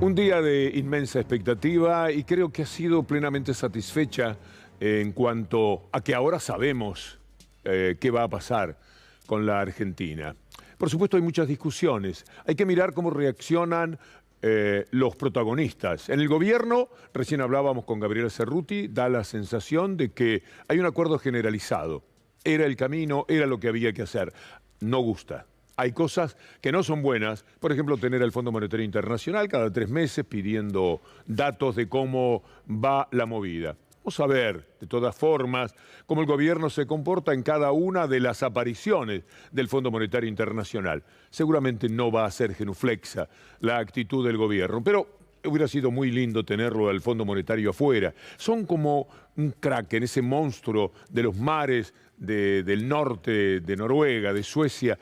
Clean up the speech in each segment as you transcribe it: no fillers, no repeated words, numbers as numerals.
Un día de inmensa expectativa y creo que ha sido plenamente satisfecha en cuanto a que ahora sabemos qué va a pasar con la Argentina. Por supuesto hay muchas discusiones, hay que mirar cómo reaccionan los protagonistas. En el gobierno, recién hablábamos con Gabriela Cerruti, da la sensación de que hay un acuerdo generalizado. Era el camino, era lo que había que hacer. No gusta. Hay cosas que no son buenas, por ejemplo, tener al Fondo Monetario Internacional cada 3 meses pidiendo datos de cómo va la movida. Vamos a ver, de todas formas, cómo el gobierno se comporta en cada una de las apariciones del Fondo Monetario Internacional. Seguramente no va a ser genuflexa la actitud del gobierno, pero hubiera sido muy lindo tenerlo al Fondo Monetario afuera. Son como un kraken, ese monstruo de los mares del norte de Noruega, de Suecia,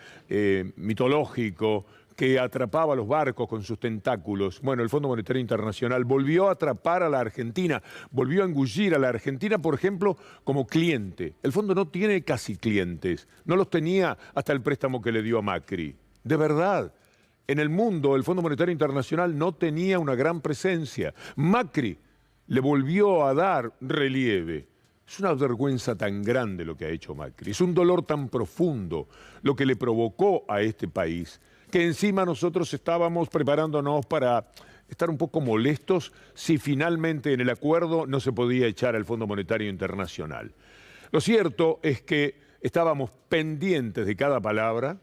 mitológico, que atrapaba los barcos con sus tentáculos. Bueno, el Fondo Monetario Internacional volvió a atrapar a la Argentina, volvió a engullir a la Argentina, por ejemplo, como cliente. El fondo no tiene casi clientes, no los tenía hasta el préstamo que le dio a Macri. De verdad. En el mundo, el Fondo Monetario Internacional no tenía una gran presencia. Macri le volvió a dar relieve. Es una vergüenza tan grande lo que ha hecho Macri. Es un dolor tan profundo lo que le provocó a este país, que encima nosotros estábamos preparándonos para estar un poco molestos si finalmente en el acuerdo no se podía echar al Fondo Monetario Internacional. Lo cierto es que estábamos pendientes de cada palabra.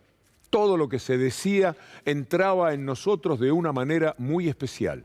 Todo lo que se decía entraba en nosotros de una manera muy especial.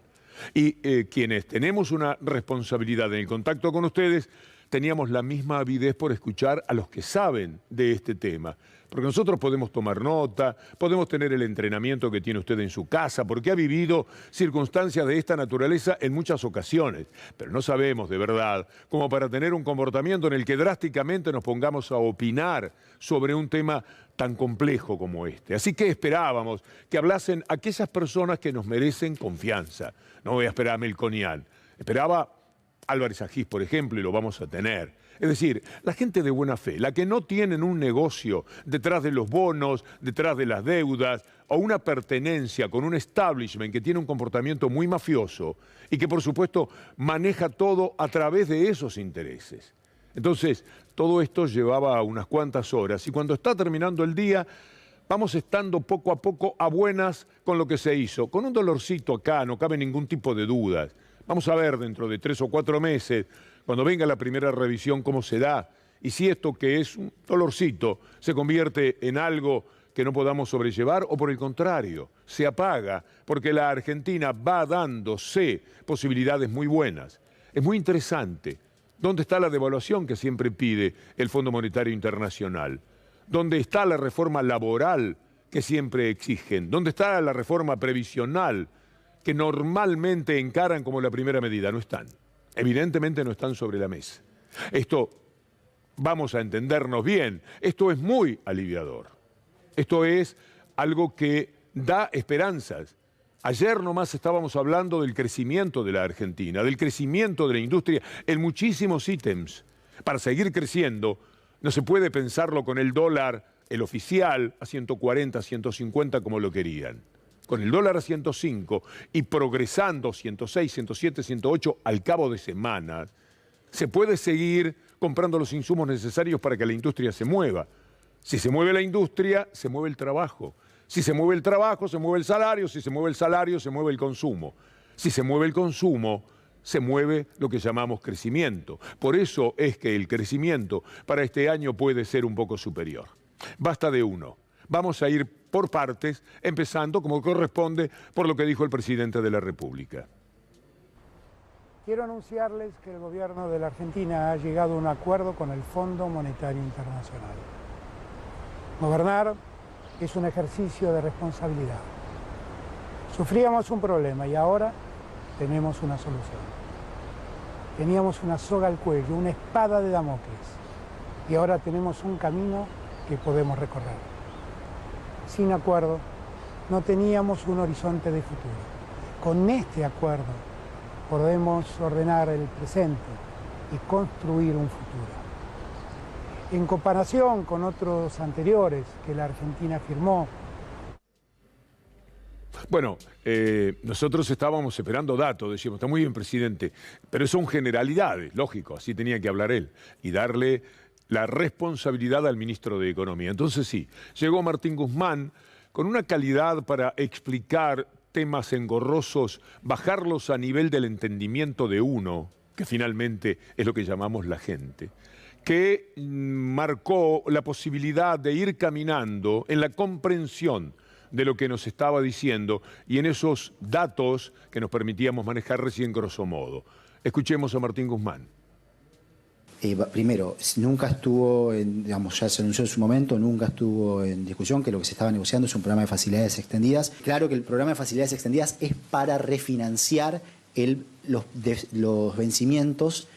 Y quienes tenemos una responsabilidad en el contacto con ustedes, teníamos la misma avidez por escuchar a los que saben de este tema. Porque nosotros podemos tomar nota, podemos tener el entrenamiento que tiene usted en su casa, porque ha vivido circunstancias de esta naturaleza en muchas ocasiones. Pero no sabemos de verdad como para tener un comportamiento en el que drásticamente nos pongamos a opinar sobre un tema tan complejo como este. Así que esperábamos que hablasen aquellas personas que nos merecen confianza. No voy a esperar a Melconian. Esperaba Álvarez Agis, por ejemplo, y lo vamos a tener. Es decir, la gente de buena fe, la que no tienen un negocio detrás de los bonos, detrás de las deudas, o una pertenencia con un establishment que tiene un comportamiento muy mafioso y que, por supuesto, maneja todo a través de esos intereses. Entonces, todo esto llevaba unas cuantas horas y cuando está terminando el día, vamos estando poco a poco a buenas con lo que se hizo. Con un dolorcito acá, no cabe ningún tipo de dudas. Vamos a ver dentro de 3 o 4 meses, cuando venga la primera revisión, cómo se da. Y si esto que es un dolorcito se convierte en algo que no podamos sobrellevar o por el contrario, se apaga, porque la Argentina va dándose posibilidades muy buenas. Es muy interesante. ¿Dónde está la devaluación que siempre pide el Fondo Monetario Internacional? ¿Dónde está la reforma laboral que siempre exigen? ¿Dónde está la reforma previsional que normalmente encaran como la primera medida? No están. Evidentemente no están sobre la mesa. Esto, vamos a entendernos bien, esto es muy aliviador. Esto es algo que da esperanzas. Ayer nomás estábamos hablando del crecimiento de la Argentina, del crecimiento de la industria en muchísimos ítems. Para seguir creciendo, no se puede pensarlo con el dólar, el oficial, a 140, 150 como lo querían. Con el dólar a 105 y progresando 106, 107, 108 al cabo de semanas, se puede seguir comprando los insumos necesarios para que la industria se mueva. Si se mueve la industria, se mueve el trabajo. Si se mueve el trabajo, se mueve el salario. Si se mueve el salario, se mueve el consumo. Si se mueve el consumo, se mueve lo que llamamos crecimiento. Por eso es que el crecimiento para este año puede ser un poco superior. Basta de uno. Vamos a ir por partes, empezando, como corresponde, por lo que dijo el presidente de la República. Quiero anunciarles que el gobierno de la Argentina ha llegado a un acuerdo con el Fondo Monetario Internacional. Gobernar es un ejercicio de responsabilidad. Sufríamos un problema y ahora tenemos una solución. Teníamos una soga al cuello, una espada de Damocles, y ahora tenemos un camino que podemos recorrer. Sin acuerdo, no teníamos un horizonte de futuro. Con este acuerdo podemos ordenar el presente y construir un futuro. En comparación con otros anteriores que la Argentina firmó, Bueno, nosotros estábamos esperando datos, decíamos, está muy bien, presidente, pero son generalidades, lógico, así tenía que hablar él, y darle la responsabilidad al ministro de Economía. Entonces sí, llegó Martín Guzmán con una calidad para explicar temas engorrosos, bajarlos a nivel del entendimiento de uno, que finalmente es lo que llamamos la gente, que marcó la posibilidad de ir caminando en la comprensión de lo que nos estaba diciendo y en esos datos que nos permitíamos manejar recién grosso modo. Escuchemos a Martín Guzmán. Primero, nunca estuvo, digamos, ya se anunció en su momento, nunca estuvo en discusión que lo que se estaba negociando es un programa de facilidades extendidas. Claro que el programa de facilidades extendidas es para refinanciar los vencimientos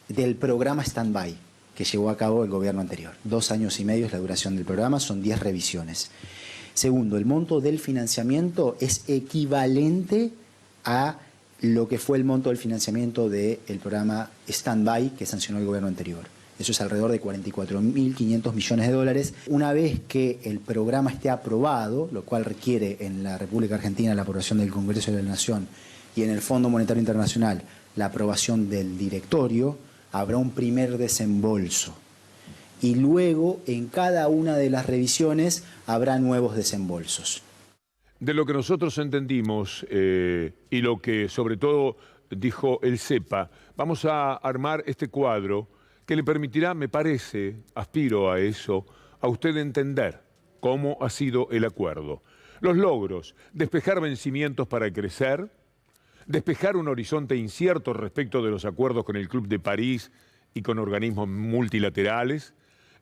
del programa stand-by que llevó a cabo el gobierno anterior. 2 años y medio es la duración del programa, son 10 revisiones. Segundo, el monto del financiamiento es equivalente a lo que fue el monto del financiamiento del programa Stand-by que sancionó el gobierno anterior. Eso es alrededor de 44.500 millones de dólares. Una vez que el programa esté aprobado, lo cual requiere en la República Argentina la aprobación del Congreso de la Nación y en el Fondo Monetario Internacional la aprobación del directorio, habrá un primer desembolso. Y luego, en cada una de las revisiones, habrá nuevos desembolsos. De lo que nosotros entendimos y lo que sobre todo dijo el CEPA, vamos a armar este cuadro que le permitirá, me parece, aspiro a eso, a usted entender cómo ha sido el acuerdo. Los logros, despejar vencimientos para crecer, despejar un horizonte incierto respecto de los acuerdos con el Club de París y con organismos multilaterales,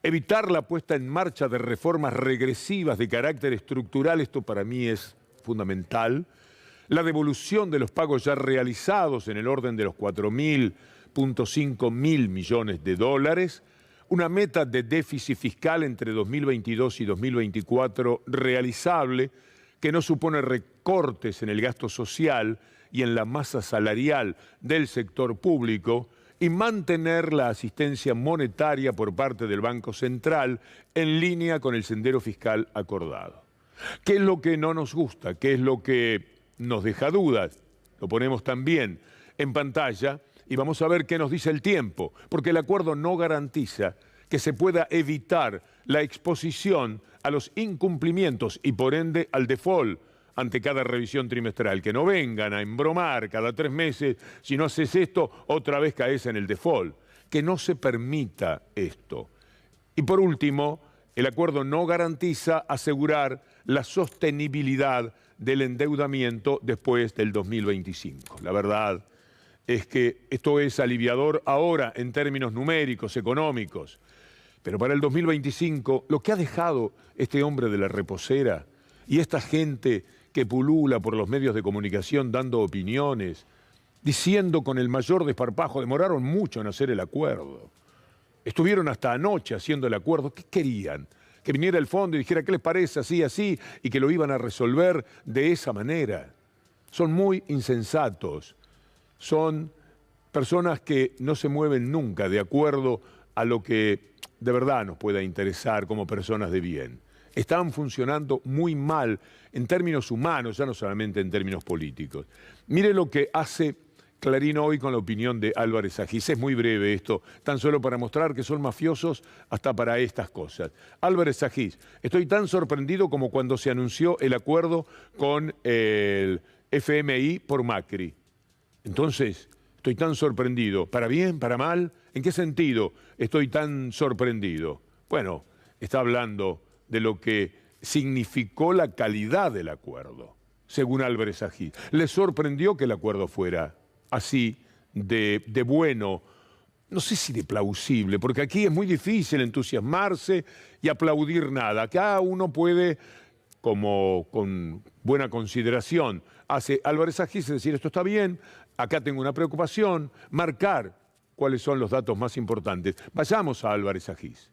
evitar la puesta en marcha de reformas regresivas de carácter estructural, esto para mí es fundamental, la devolución de los pagos ya realizados en el orden de los 4.500 millones de dólares, una meta de déficit fiscal entre 2022 y 2024 realizable, que no supone recortes en el gasto social y en la masa salarial del sector público, y mantener la asistencia monetaria por parte del Banco Central en línea con el sendero fiscal acordado. ¿Qué es lo que no nos gusta? ¿Qué es lo que nos deja dudas? Lo ponemos también en pantalla y vamos a ver qué nos dice el tiempo, porque el acuerdo no garantiza que se pueda evitar la exposición a los incumplimientos y por ende al default ante cada revisión trimestral, que no vengan a embromar cada 3 meses, si no haces esto, otra vez caes en el default, que no se permita esto. Y por último, el acuerdo no garantiza asegurar la sostenibilidad del endeudamiento después del 2025. La verdad es que esto es aliviador ahora en términos numéricos, económicos, pero para el 2025, lo que ha dejado este hombre de la reposera y esta gente que pulula por los medios de comunicación dando opiniones, diciendo con el mayor desparpajo, demoraron mucho en hacer el acuerdo. Estuvieron hasta anoche haciendo el acuerdo. ¿Qué querían? Que viniera el fondo y dijera qué les parece así, así, y que lo iban a resolver de esa manera. Son muy insensatos. Son personas que no se mueven nunca de acuerdo a lo que de verdad nos pueda interesar como personas de bien. Están funcionando muy mal en términos humanos, ya no solamente en términos políticos. Mire lo que hace Clarín hoy con la opinión de Álvarez Agis. Es muy breve esto, tan solo para mostrar que son mafiosos hasta para estas cosas. Álvarez Agis, estoy tan sorprendido como cuando se anunció el acuerdo con el FMI por Macri. Entonces, estoy tan sorprendido. ¿Para bien? ¿Para mal? ¿En qué sentido estoy tan sorprendido? Bueno, está hablando de lo que significó la calidad del acuerdo, según Álvarez Agis. Le sorprendió que el acuerdo fuera así de bueno, no sé si de plausible, porque aquí es muy difícil entusiasmarse y aplaudir nada. Acá uno puede, como con buena consideración, hace Álvarez Agis, es decir, esto está bien, acá tengo una preocupación, marcar cuáles son los datos más importantes. Vayamos a Álvarez Agis.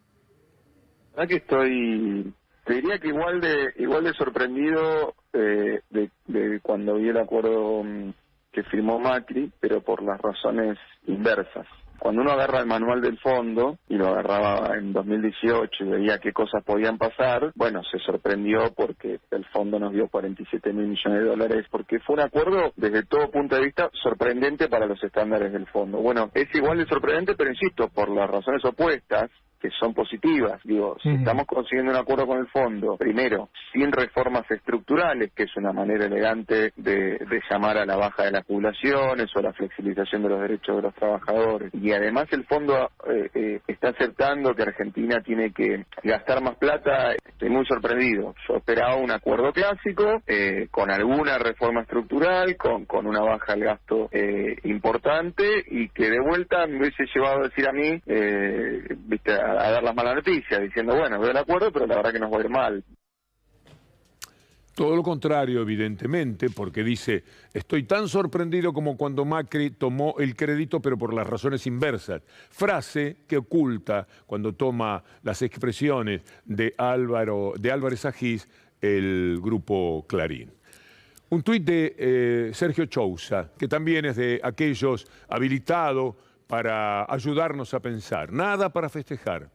Que estoy, te diría que igual de sorprendido de cuando vi el acuerdo que firmó Macri, pero por las razones inversas. Cuando uno agarra el manual del fondo, y lo agarraba en 2018 y veía qué cosas podían pasar, bueno, se sorprendió porque el fondo nos dio 47.000 millones de dólares, porque fue un acuerdo desde todo punto de vista sorprendente para los estándares del fondo. Bueno, es igual de sorprendente, pero insisto, por las razones opuestas, que son positivas. Digo, si estamos consiguiendo un acuerdo con el fondo, primero, sin reformas estructurales, que es una manera elegante de llamar a la baja de las jubilaciones o la flexibilización de los derechos de los trabajadores, y además el fondo está aceptando que Argentina tiene que gastar más plata, estoy muy sorprendido. Yo esperaba un acuerdo clásico, con alguna reforma estructural, con una baja del gasto importante, y que de vuelta me hubiese llevado a decir a mí, viste, a dar las malas noticias, diciendo, bueno, veo el acuerdo, pero la verdad que nos va a ir mal. Todo lo contrario, evidentemente, porque dice, estoy tan sorprendido como cuando Macri tomó el crédito, pero por las razones inversas. Frase que oculta, cuando toma las expresiones de Álvarez Agis, el grupo Clarín. Un tuit de Sergio Chousa, que también es de aquellos habilitados para ayudarnos a pensar. Nada para festejar.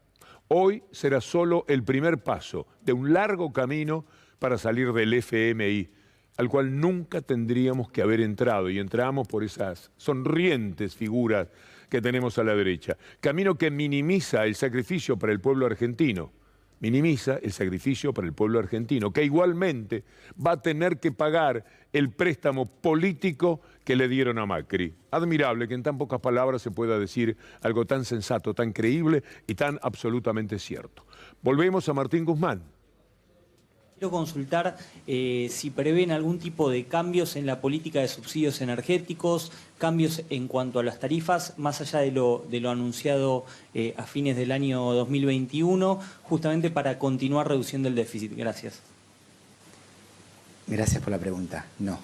Hoy será solo el primer paso de un largo camino para salir del FMI, al cual nunca tendríamos que haber entrado, y entramos por esas sonrientes figuras que tenemos a la derecha. Camino que minimiza el sacrificio para el pueblo argentino. Minimiza el sacrificio para el pueblo argentino, que igualmente va a tener que pagar el préstamo político que le dieron a Macri. Admirable que en tan pocas palabras se pueda decir algo tan sensato, tan creíble y tan absolutamente cierto. Volvemos a Martín Guzmán. Quiero consultar si prevén algún tipo de cambios en la política de subsidios energéticos, cambios en cuanto a las tarifas, más allá de lo anunciado a fines del año 2021, justamente para continuar reduciendo el déficit. Gracias. Gracias por la pregunta. No,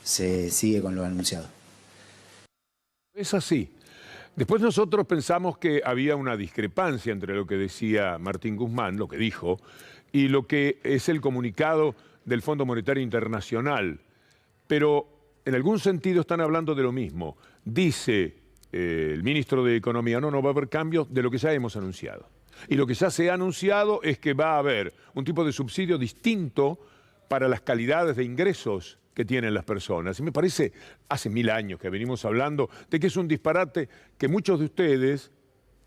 se sigue con lo anunciado. Es así. Después nosotros pensamos que había una discrepancia entre lo que decía Martín Guzmán, lo que dijo, y lo que es el comunicado del Fondo Monetario Internacional. Pero en algún sentido están hablando de lo mismo. Dice el ministro de Economía, no va a haber cambios de lo que ya hemos anunciado. Y lo que ya se ha anunciado es que va a haber un tipo de subsidio distinto para las calidades de ingresos que tienen las personas. Y me parece, hace 1000 años que venimos hablando de que es un disparate que muchos de ustedes,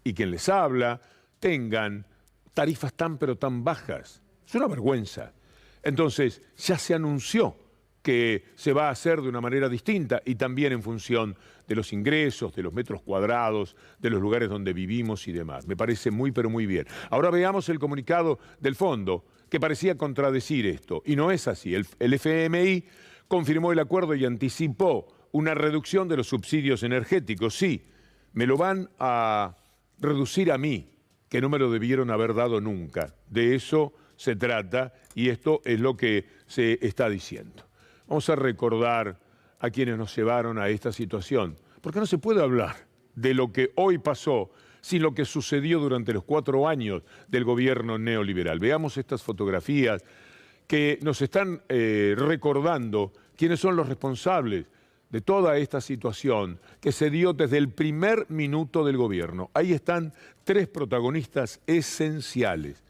y quien les habla, tengan tarifas tan pero tan bajas. Es una vergüenza. Entonces, ya se anunció que se va a hacer de una manera distinta y también en función de los ingresos, de los metros cuadrados, de los lugares donde vivimos y demás. Me parece muy pero muy bien. Ahora veamos el comunicado del fondo, que parecía contradecir esto, y no es así. El FMI confirmó el acuerdo y anticipó una reducción de los subsidios energéticos. Sí, me lo van a reducir a mí, que no me lo debieron haber dado nunca. De eso se trata y esto es lo que se está diciendo. Vamos a recordar a quienes nos llevaron a esta situación, porque no se puede hablar de lo que hoy pasó sin lo que sucedió durante los 4 años del gobierno neoliberal. Veamos estas fotografías que nos están recordando quiénes son los responsables de toda esta situación que se dio desde el primer minuto del gobierno. Ahí están 3 protagonistas esenciales.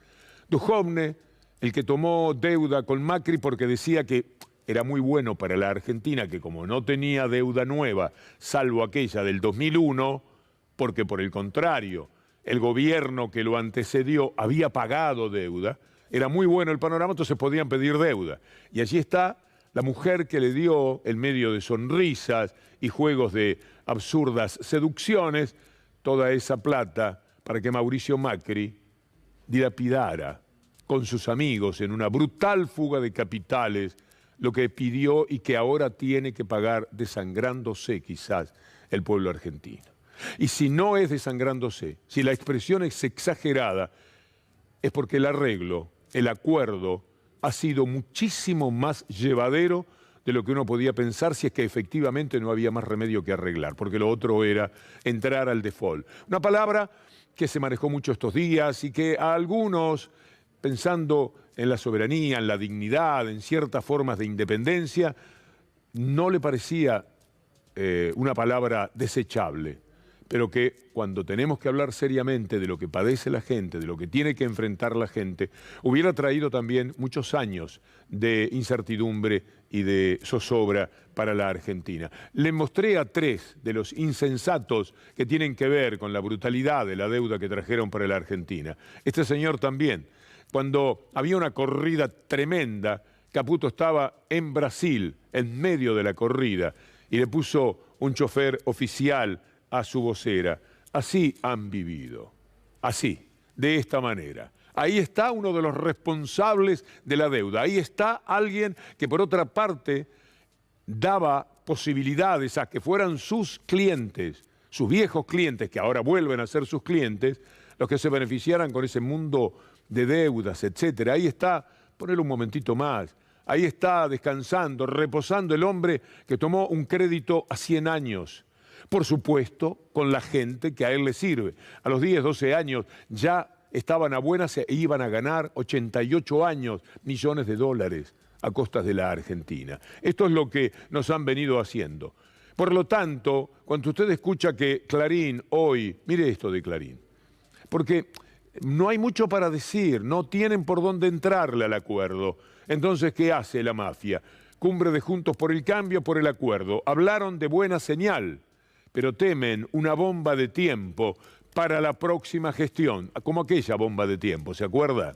Duhovne, el que tomó deuda con Macri porque decía que era muy bueno para la Argentina, que como no tenía deuda nueva, salvo aquella del 2001, porque por el contrario, el gobierno que lo antecedió había pagado deuda, era muy bueno el panorama, entonces podían pedir deuda. Y allí está la mujer que le dio, en medio de sonrisas y juegos de absurdas seducciones, toda esa plata para que Mauricio Macri dilapidara con sus amigos en una brutal fuga de capitales lo que pidió y que ahora tiene que pagar desangrándose quizás el pueblo argentino. Y si no es desangrándose, si la expresión es exagerada, es porque el arreglo, el acuerdo, ha sido muchísimo más llevadero de lo que uno podía pensar si es que efectivamente no había más remedio que arreglar, porque lo otro era entrar al default. Una palabra que se manejó mucho estos días y que a algunos, pensando en la soberanía, en la dignidad, en ciertas formas de independencia, no le parecía una palabra desechable. pero que cuando tenemos que hablar seriamente de lo que padece la gente, de lo que tiene que enfrentar la gente, hubiera traído también muchos años de incertidumbre y de zozobra para la Argentina. Le mostré a 3 de los insensatos que tienen que ver con la brutalidad de la deuda que trajeron para la Argentina. Este señor también. Cuando había una corrida tremenda, Caputo estaba en Brasil, en medio de la corrida, y le puso un chofer oficial a su vocera. Así han vivido, así, de esta manera. Ahí está uno de los responsables de la deuda. Ahí está alguien que, por otra parte, daba posibilidades a que fueran sus clientes, sus viejos clientes, que ahora vuelven a ser sus clientes, los que se beneficiaran con ese mundo de deudas, etcétera. Ahí está, ponele un momentito más, ahí está descansando, reposando el hombre que tomó un crédito a 100 años. Por supuesto, con la gente que a él le sirve. A los 10, 12 años ya estaban a buenas e iban a ganar 88 años, millones de dólares a costas de la Argentina. Esto es lo que nos han venido haciendo. Por lo tanto, cuando usted escucha que Clarín hoy, mire esto de Clarín, porque no hay mucho para decir, no tienen por dónde entrarle al acuerdo. Entonces, ¿qué hace la mafia? Cumbre de Juntos por el Cambio, por el acuerdo. Hablaron de buena señal, pero temen una bomba de tiempo para la próxima gestión, como aquella bomba de tiempo, ¿se acuerda?